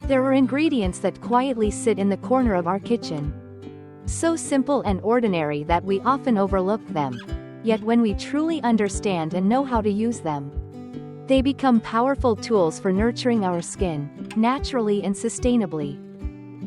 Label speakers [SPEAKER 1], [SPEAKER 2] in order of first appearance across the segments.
[SPEAKER 1] There are ingredients that quietly sit in the corner of our kitchen. So simple and ordinary that we often overlook them. Yet when we truly understand and know how to use them, they become powerful tools for nurturing our skin, naturally and sustainably.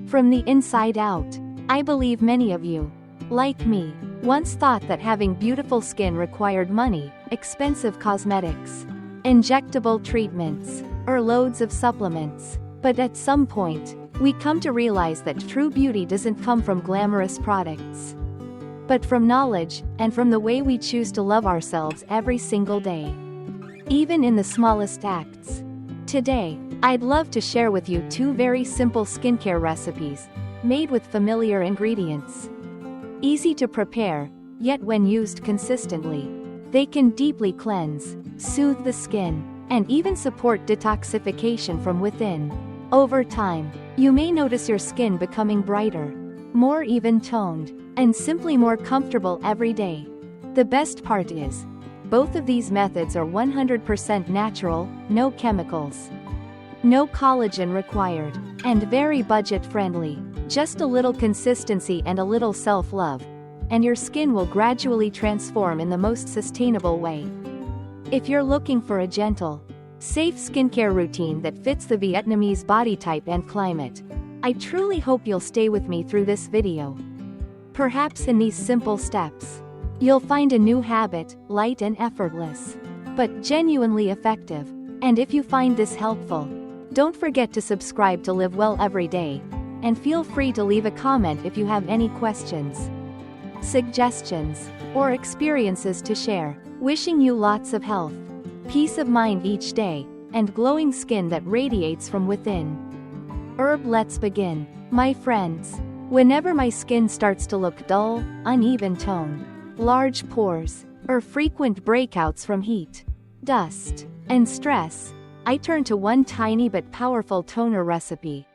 [SPEAKER 1] From the inside out, I believe many of you, like me, once thought that having beautiful skin required money, expensive cosmetics, injectable treatments, or loads of supplements. But at some point, we come to realize that true beauty doesn't come from glamorous products, but from knowledge, and from the way we choose to love ourselves every single day, even in the smallest acts. Today, I'd love to share with you 2 very simple skincare recipes, made with familiar ingredients. Easy to prepare, yet when used consistently, they can deeply cleanse, soothe the skin, and even support detoxification from within. Over time, you may notice your skin becoming brighter, more even-toned, and simply more comfortable every day. The best part is, both of these methods are 100% natural, no chemicals, no collagen required, and very budget-friendly. Just a little consistency and a little self-love, and your skin will gradually transform in the most sustainable way. If you're looking for a gentle, safe skincare routine that fits the Vietnamese body type and climate, I truly hope you'll stay with me through this video. Perhaps in these simple steps, you'll find a new habit, light and effortless, but genuinely effective. And if you find this helpful, don't forget to subscribe to live well every day, and feel free to leave a comment if you have any questions, suggestions, or experiences to share. Wishing you lots of health, peace of mind each day, and glowing skin that radiates from within. Let's begin. My friends, whenever my skin starts to look dull, uneven tone, large pores, or frequent breakouts from heat, dust, and stress, I turn to one tiny but powerful toner recipe.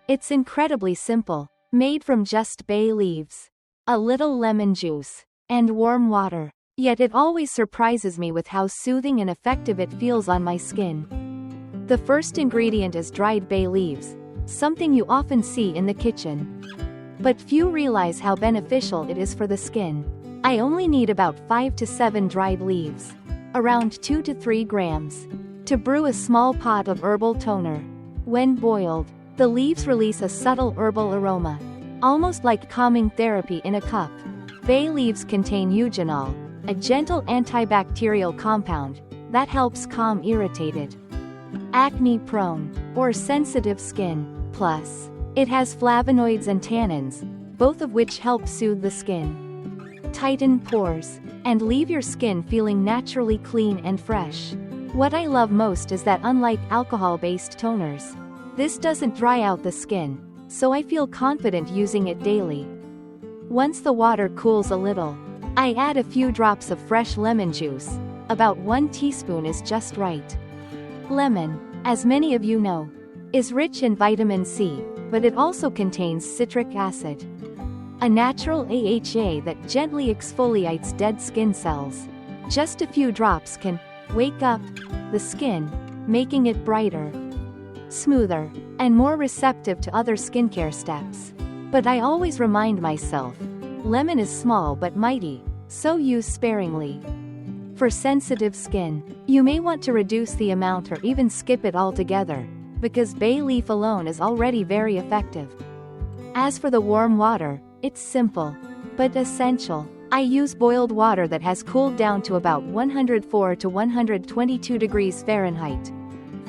[SPEAKER 1] It's incredibly simple, made from just bay leaves, a little lemon juice, and warm water. Yet it always surprises me with how soothing and effective it feels on my skin. The first ingredient is dried bay leaves, something you often see in the kitchen, but few realize how beneficial it is for the skin. I only need about 5 to 7 dried leaves, around 2 to 3 grams, to brew a small pot of herbal toner. When boiled, the leaves release a subtle herbal aroma, almost like calming therapy in a cup. Bay leaves contain eugenol, a gentle antibacterial compound that helps calm irritated, acne-prone, or sensitive skin. Plus, it has flavonoids and tannins, both of which help soothe the skin, tighten pores, and leave your skin feeling naturally clean and fresh. What I love most is that unlike alcohol-based toners, this doesn't dry out the skin, so I feel confident using it daily. Once the water cools a little, I add a few drops of fresh lemon juice. About 1 teaspoon is just right. Lemon, as many of you know, is rich in vitamin C, but it also contains citric acid, a natural AHA that gently exfoliates dead skin cells. Just a few drops can wake up the skin, making it brighter, smoother, and more receptive to other skincare steps. But I always remind myself, lemon is small but mighty, so use sparingly. For sensitive skin, you may want to reduce the amount or even skip it altogether, because bay leaf alone is already very effective. As for the warm water, it's simple, but essential. I use boiled water that has cooled down to about 104 to 122 degrees Fahrenheit,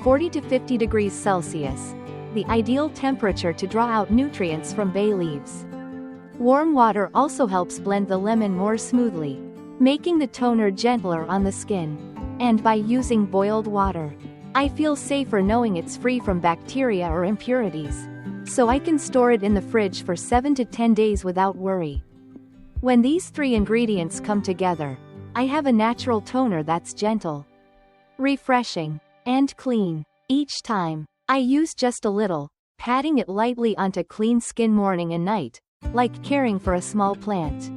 [SPEAKER 1] 40 to 50 degrees Celsius, the ideal temperature to draw out nutrients from bay leaves. Warm water also helps blend the lemon more smoothly, making the toner gentler on the skin. And by using boiled water, I feel safer knowing it's free from bacteria or impurities, so I can store it in the fridge for 7 to 10 days without worry. When these 3 ingredients come together, I have a natural toner that's gentle, refreshing, and clean. Each time, I use just a little, patting it lightly onto clean skin morning and night, like caring for a small plant.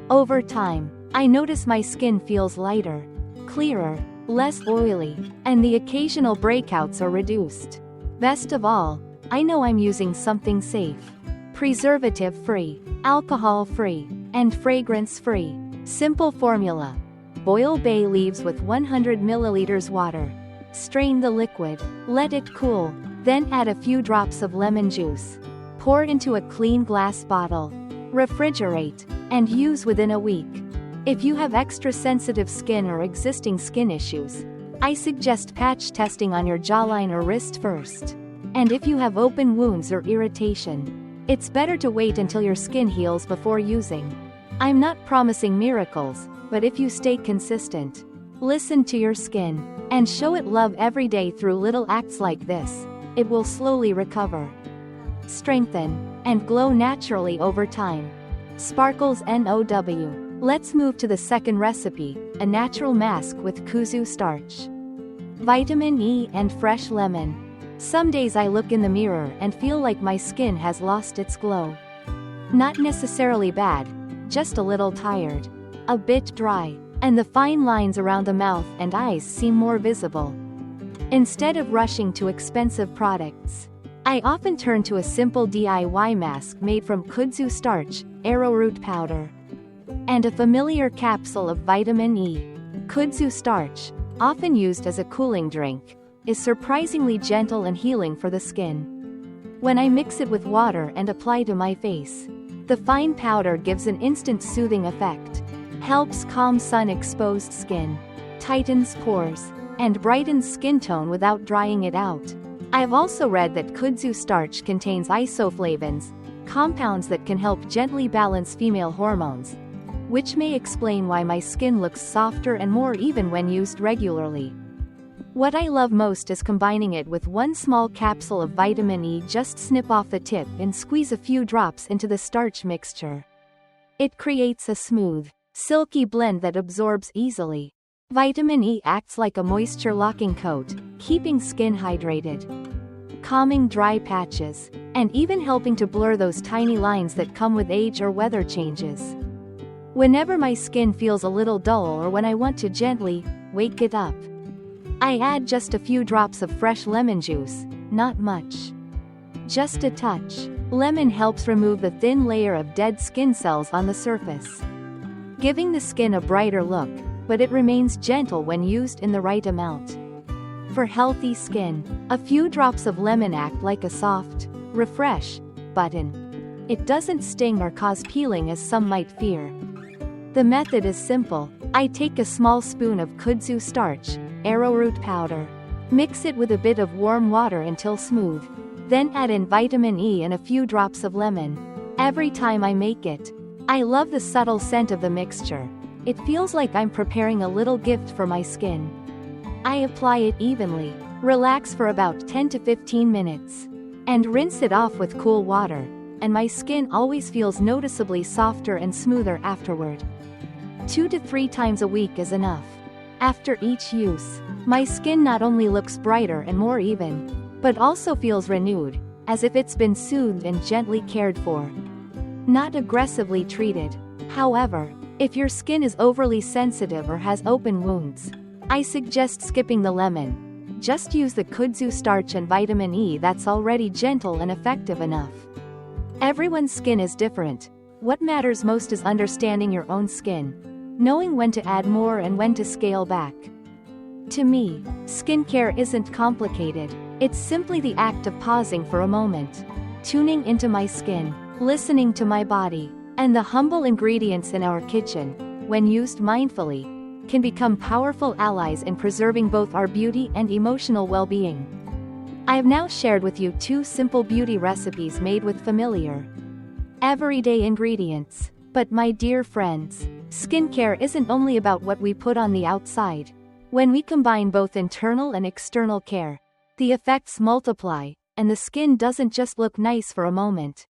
[SPEAKER 1] Over time, I notice my skin feels lighter, clearer, less oily, and the occasional breakouts are reduced. Best of all, I know I'm using something safe. Preservative-free, alcohol-free, and fragrance-free. Simple formula. Boil bay leaves with 100 milliliters water. Strain the liquid, let it cool, then add a few drops of lemon juice. Pour into a clean glass bottle. Refrigerate, and use within a week. If you have extra sensitive skin or existing skin issues, I suggest patch testing on your jawline or wrist first. And if you have open wounds or irritation, it's better to wait until your skin heals before using. I'm not promising miracles, but if you stay consistent, listen to your skin, and show it love every day through little acts like this, it will slowly recover, strengthen, and glow naturally over time. Sparkles NOW. Let's move to the second recipe, a natural mask with kudzu starch, vitamin E and fresh lemon. Some days I look in the mirror and feel like my skin has lost its glow. Not necessarily bad, just a little tired, a bit dry, and the fine lines around the mouth and eyes seem more visible. Instead of rushing to expensive products, I often turn to a simple DIY mask made from kudzu starch, arrowroot powder, and a familiar capsule of vitamin E. Kudzu starch, often used as a cooling drink, is surprisingly gentle and healing for the skin. When I mix it with water and apply to my face, the fine powder gives an instant soothing effect, helps calm sun-exposed skin, tightens pores, and brightens skin tone without drying it out. I've also read that kudzu starch contains isoflavones, compounds that can help gently balance female hormones, which may explain why my skin looks softer and more even when used regularly. What I love most is combining it with one small capsule of vitamin E. Just snip off the tip and squeeze a few drops into the starch mixture. It creates a smooth, silky blend that absorbs easily. Vitamin E acts like a moisture-locking coat, keeping skin hydrated, calming dry patches, and even helping to blur those tiny lines that come with age or weather changes. Whenever my skin feels a little dull or when I want to gently wake it up, I add just a few drops of fresh lemon juice, not much, just a touch. Lemon helps remove the thin layer of dead skin cells on the surface, giving the skin a brighter look, but it remains gentle when used in the right amount. For healthy skin, a few drops of lemon act like a soft, refresh button. It doesn't sting or cause peeling as some might fear. The method is simple. I take a small spoon of kudzu starch, arrowroot powder, mix it with a bit of warm water until smooth, then add in vitamin E and a few drops of lemon. Every time I make it, I love the subtle scent of the mixture. It feels like I'm preparing a little gift for my skin. I apply it evenly, relax for about 10 to 15 minutes, and rinse it off with cool water, and my skin always feels noticeably softer and smoother afterward. 2 to 3 times a week is enough. After each use, my skin not only looks brighter and more even, but also feels renewed, as if it's been soothed and gently cared for, not aggressively treated. However, if your skin is overly sensitive or has open wounds, I suggest skipping the lemon. Just use the kudzu starch and vitamin E. That's already gentle and effective enough. Everyone's skin is different. What matters most is understanding your own skin, knowing when to add more and when to scale back. To me, skincare isn't complicated. It's simply the act of pausing for a moment, tuning into my skin, listening to my body, and the humble ingredients in our kitchen, when used mindfully, can become powerful allies in preserving both our beauty and emotional well-being. I have now shared with you 2 simple beauty recipes made with familiar, everyday ingredients. But my dear friends, skincare isn't only about what we put on the outside. When we combine both internal and external care, the effects multiply, and the skin doesn't just look nice for a moment.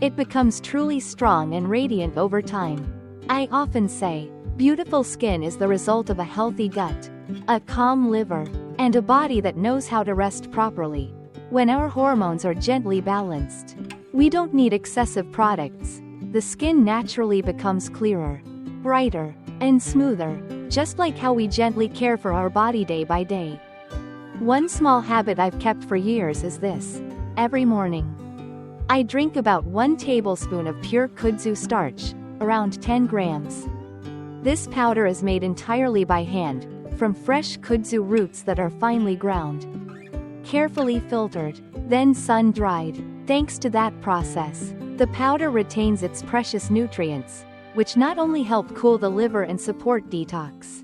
[SPEAKER 1] It becomes truly strong and radiant over time. I often say, beautiful skin is the result of a healthy gut, a calm liver, and a body that knows how to rest properly. When our hormones are gently balanced, we don't need excessive products. The skin naturally becomes clearer, brighter, and smoother, just like how we gently care for our body day by day. One small habit I've kept for years is this. every morning. I drink about 1 tablespoon of pure kudzu starch, around 10 grams. This powder is made entirely by hand, from fresh kudzu roots that are finely ground. Carefully filtered, then sun-dried. Thanks to that process, the powder retains its precious nutrients, which not only help cool the liver and support detox,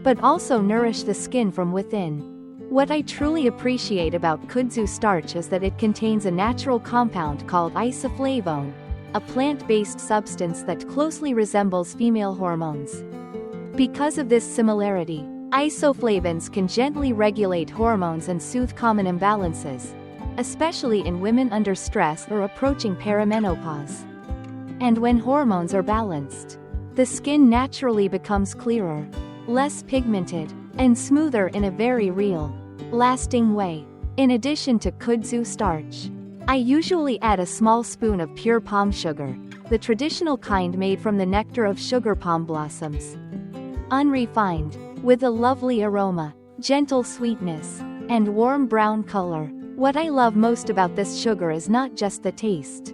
[SPEAKER 1] but also nourish the skin from within. What I truly appreciate about kudzu starch is that it contains a natural compound called isoflavone, a plant-based substance that closely resembles female hormones. Because of this similarity, isoflavones can gently regulate hormones and soothe common imbalances, especially in women under stress or approaching perimenopause. And when hormones are balanced, the skin naturally becomes clearer, less pigmented, and smoother in a very real, lasting way. In addition to kudzu starch, I usually add a small spoon of pure palm sugar, the traditional kind made from the nectar of sugar palm blossoms. Unrefined, with a lovely aroma, gentle sweetness, and warm brown color. What I love most about this sugar is not just the taste,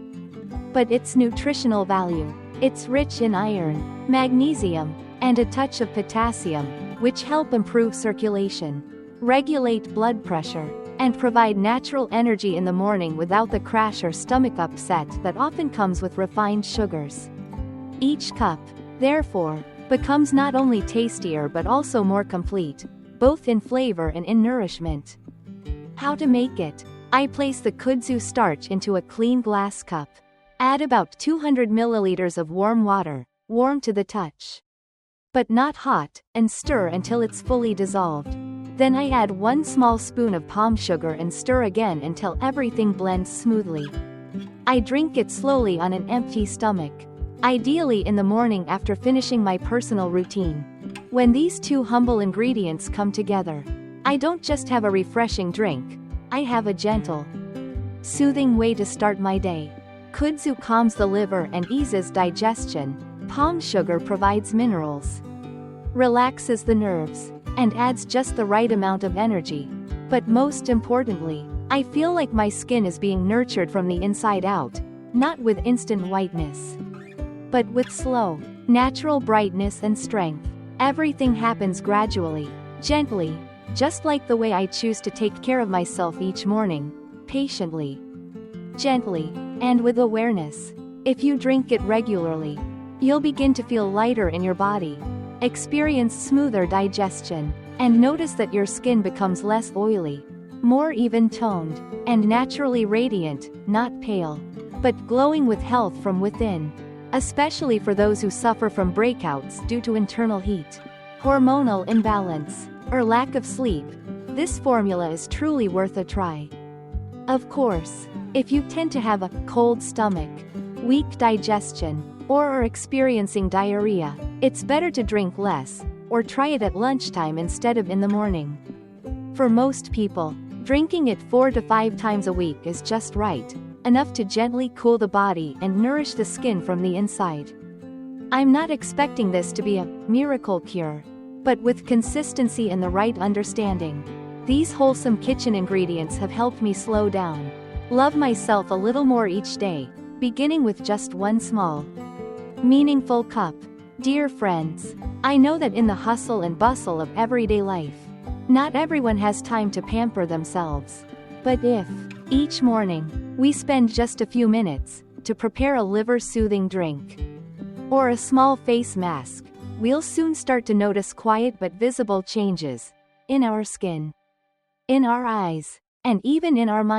[SPEAKER 1] but its nutritional value. It's rich in iron, magnesium, and a touch of potassium, which help improve circulation, regulate blood pressure, and provide natural energy in the morning without the crash or stomach upset that often comes with refined sugars. Each cup, therefore, becomes not only tastier but also more complete, both in flavor and in nourishment. How to make it? I place the kudzu starch into a clean glass cup. Add about 200 milliliters of warm water, warm to the touch, but not hot, and stir until it's fully dissolved. Then I add 1 small spoon of palm sugar and stir again until everything blends smoothly. I drink it slowly on an empty stomach, ideally in the morning after finishing my personal routine. When these two humble ingredients come together, I don't just have a refreshing drink, I have a gentle, soothing way to start my day. Kudzu calms the liver and eases digestion. Palm sugar provides minerals, relaxes the nerves, and adds just the right amount of energy. But most importantly, I feel like my skin is being nurtured from the inside out, not with instant whiteness, but with slow, natural brightness and strength. Everything happens gradually, gently, just like the way I choose to take care of myself each morning, patiently, gently, and with awareness. If you drink it regularly, you'll begin to feel lighter in your body, experience smoother digestion, and notice that your skin becomes less oily, more even-toned, and naturally radiant, not pale, but glowing with health from within. Especially for those who suffer from breakouts due to internal heat, hormonal imbalance, or lack of sleep, this formula is truly worth a try. Of course, if you tend to have a cold stomach, weak digestion, or are experiencing diarrhea, it's better to drink less, or try it at lunchtime instead of in the morning. For most people, drinking it 4 to 5 times a week is just right, enough to gently cool the body and nourish the skin from the inside. I'm not expecting this to be a miracle cure, but with consistency and the right understanding, these wholesome kitchen ingredients have helped me slow down, love myself a little more each day, beginning with just 1 small, meaningful cup. Dear friends, I know that in the hustle and bustle of everyday life, not everyone has time to pamper themselves. But if, each morning, we spend just a few minutes to prepare a liver-soothing drink or a small face mask, we'll soon start to notice quiet but visible changes in our skin, in our eyes, and even in our mind.